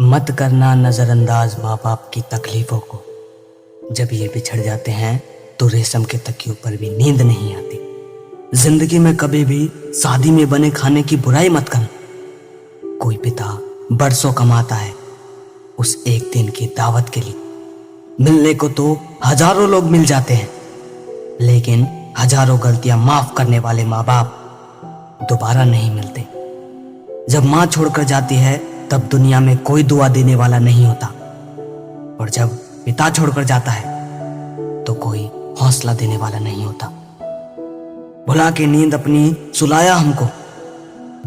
मत करना नज़रअंदाज माँ बाप की तकलीफ़ों को। जब ये बिछड़ जाते हैं तो रेशम के तकियों पर भी नींद नहीं आती। जिंदगी में कभी भी शादी में बने खाने की बुराई मत करना। कोई पिता बरसों कमाता है उस एक दिन की दावत के लिए। मिलने को तो हजारों लोग मिल जाते हैं, लेकिन हजारों गलतियां माफ करने वाले माँ बाप दोबारा नहीं मिलते। जब माँ छोड़कर जाती है तब दुनिया में कोई दुआ देने वाला नहीं होता, और जब पिता छोड़कर जाता है तो कोई हौसला देने वाला नहीं होता। भुला के नींद अपनी सुलाया हमको,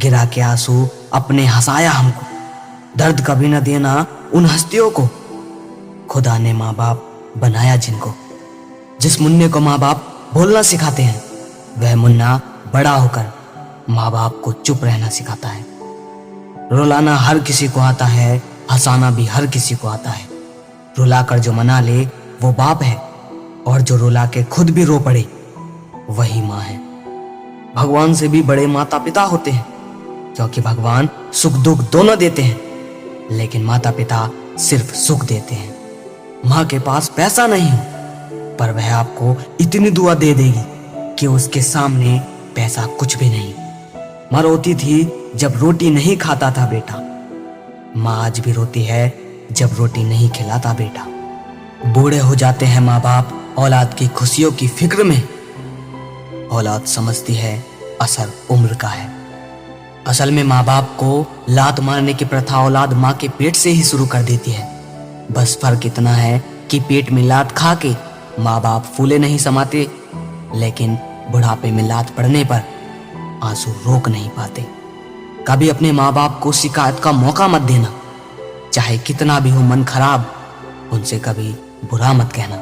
गिरा के आंसू अपने हंसाया हमको। दर्द कभी न देना उन हस्तियों को, खुदा ने माँ बाप बनाया जिनको। जिस मुन्ने को माँ बाप बोलना सिखाते हैं, वह मुन्ना बड़ा होकर माँ बाप को चुप रहना सिखाता है। रुलाना हर किसी को आता है, हंसाना भी हर किसी को आता है। रुलाकर जो मना ले वो बाप है, और जो रुला के खुद भी रो पड़े वही माँ है। भगवान से भी बड़े माता पिता होते हैं, क्योंकि भगवान सुख दुख दोनों देते हैं, लेकिन माता पिता सिर्फ सुख देते हैं। माँ के पास पैसा नहीं हो, पर वह आपको इतनी दुआ दे देगी कि उसके सामने पैसा कुछ भी नहीं। माँ रोती थी जब रोटी नहीं खाता था बेटा, माँ आज भी रोती है जब रोटी नहीं खिलाता बेटा। बूढ़े हो जाते हैं माँ बाप औलाद की खुशियों की फिक्र में। औलाद समझती है असर उम्र का है। असल में माँ बाप को लात मारने की प्रथा औलाद माँ के पेट से ही शुरू कर देती है। बस फर्क इतना है कि पेट में लात खा के माँ बाप फूले नहीं समाते, लेकिन बुढ़ापे में लात पड़ने पर आंसू रोक नहीं पाते। कभी अपने माँ बाप को शिकायत का मौका मत देना, चाहे कितना भी हो मन खराब, उनसे कभी बुरा मत कहना।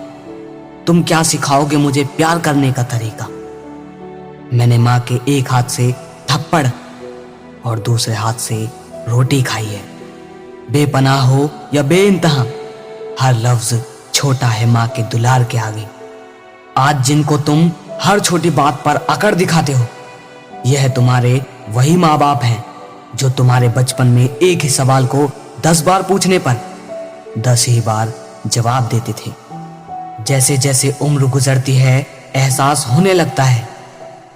तुम क्या सिखाओगे मुझे प्यार करने का तरीका? मैंने माँ के एक हाथ से थप्पड़ और दूसरे हाथ से रोटी खाई है। बेपनाह हो या बेइंतहा, हर लफ्ज छोटा है माँ के दुलार के आगे। आज जिनको तुम हर छोटी बात पर अकड़ दिखाते हो, यह तुम्हारे वही माँ बाप हैं जो तुम्हारे बचपन में एक ही सवाल को 10 बार पूछने पर 10 ही बार जवाब देते थे। जैसे जैसे उम्र गुजरती है एहसास होने लगता है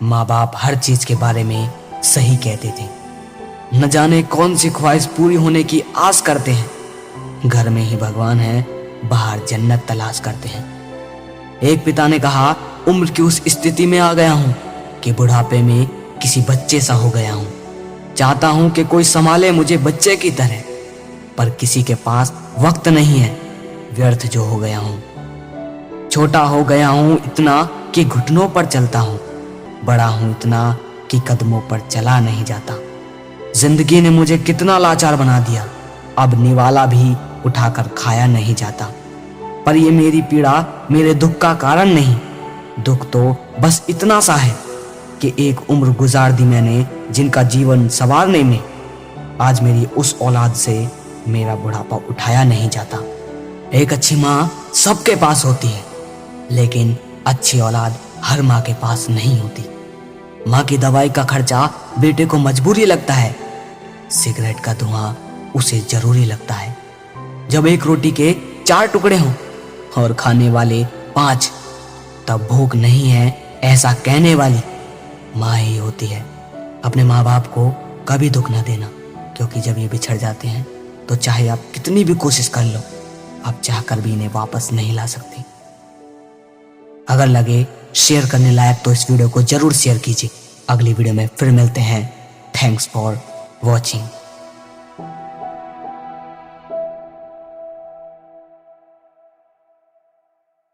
माँ बाप हर चीज के बारे में सही कहते थे। न जाने कौन सी ख्वाहिश पूरी होने की आस करते हैं। घर में ही भगवान है, बाहर जन्नत तलाश करते हैं। एक पिता ने कहा, उम्र की उस स्थिति में आ गया हूं कि बुढ़ापे में किसी बच्चे सा हो गया हूं। चाहता हूं कि कोई संभाले मुझे बच्चे की तरह, पर किसी के पास वक्त नहीं है। व्यर्थ जो हो गया हूं। छोटा हो गया हूं इतना कि घुटनों पर चलता हूं, बड़ा हूं इतना कि कदमों पर चला नहीं जाता। जिंदगी ने मुझे कितना लाचार बना दिया, अब निवाला भी उठाकर खाया नहीं जाता। पर ये मेरी पीड़ा मेरे दुख का कारण नहीं। दुख तो बस इतना सा है कि एक उम्र गुजार दी मैंने जिनका जीवन संवारने में। आज मेरी उस औलाद से मेरा बुढ़ापा उठाया नहीं जाता। एक अच्छी माँ सबके पास होती है, लेकिन अच्छी औलाद हर माँ के पास नहीं होती। माँ की दवाई का खर्चा बेटे को मजबूरी लगता है, सिगरेट का धुआं उसे जरूरी लगता है। जब एक रोटी के 4 टुकड़े हों और खाने वाले 5, तब भूख नहीं है ऐसा कहने वाली माँ ही होती है। अपने माँ बाप को कभी दुख न देना, क्योंकि जब ये बिछड़ जाते हैं तो चाहे आप कितनी भी कोशिश कर लो, आप चाहकर भी इन्हें वापस नहीं ला सकते। अगर लगे शेयर करने लायक तो इस वीडियो को जरूर शेयर कीजिए। अगली वीडियो में फिर मिलते हैं। Thanks for watching.